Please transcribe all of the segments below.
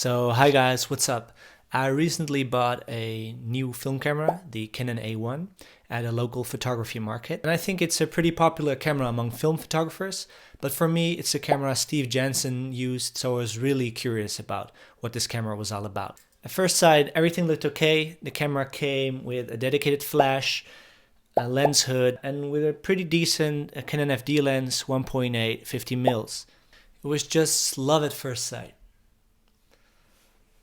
So hi guys, what's up? I recently bought a new film camera, the Canon A1, at a local photography market. And I think it's a pretty popular camera among film photographers, but for me it's a camera Steve Jansen used, so I was really curious about what this camera was all about. At first sight, everything looked okay. The camera came with a dedicated flash, a lens hood, and with a pretty decent Canon FD lens, 1.8, 50mm. It was just love at first sight.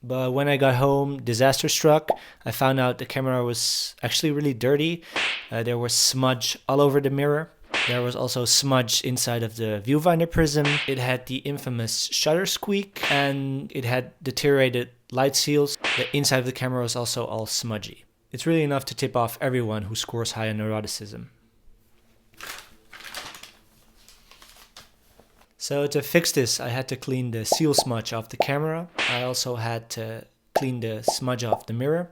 But when I got home, disaster struck. I found out the camera was actually really dirty. There was smudge all over the mirror. There was also smudge inside of the viewfinder prism. It had the infamous shutter squeak, and it had deteriorated light seals. The inside of the camera was also all smudgy. It's really enough to tip off everyone who scores high on neuroticism. So to fix this, I had to clean the seal smudge off the camera. I also had to clean the smudge off the mirror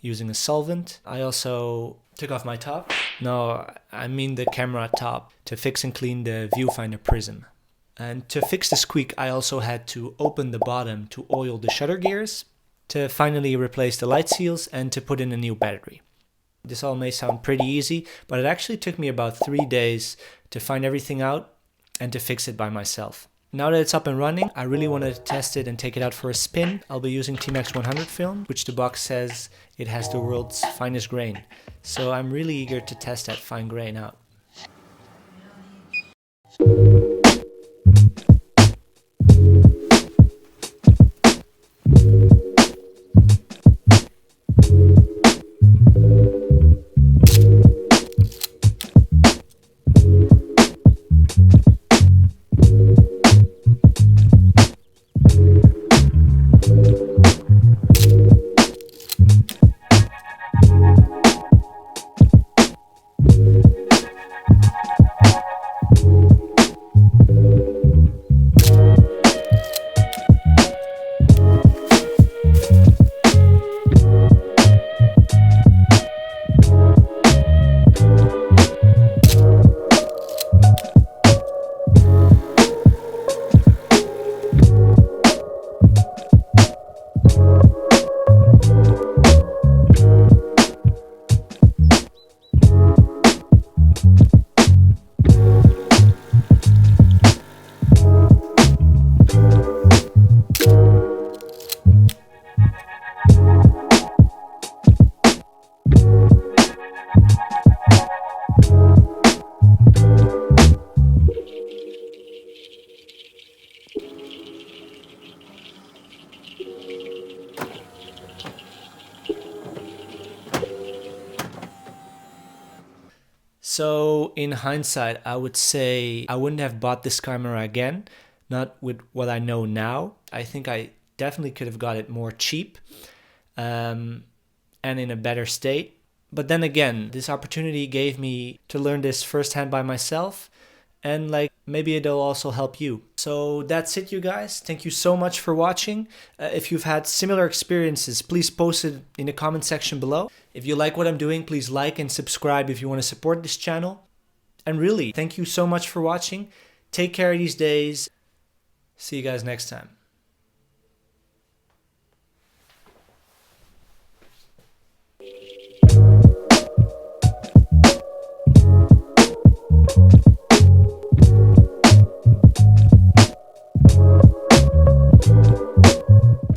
using a solvent. I also took off my top. No, I mean the camera top, to fix and clean the viewfinder prism. And to fix the squeak, I also had to open the bottom to oil the shutter gears, to finally replace the light seals, and to put in a new battery. This all may sound pretty easy, but it actually took me about 3 days to find everything out and to fix it by myself. Now that it's up and running, I really wanted to test it and take it out for a spin. I'll be using T-Max 100 film, which the box says it has the world's finest grain. So I'm really eager to test that fine grain out. So in hindsight, I would say I wouldn't have bought this camera again, not with what I know now. I think I definitely could have got it more cheap and in a better state. But then again, this opportunity gave me to learn this firsthand by myself, and maybe it'll also help you. So that's it, you guys. Thank you so much for watching. If you've had similar experiences, please post it in the comment section below. If you like what I'm doing, please like and subscribe if you want to support this channel. And really, thank you so much for watching. Take care these days. See you guys next time.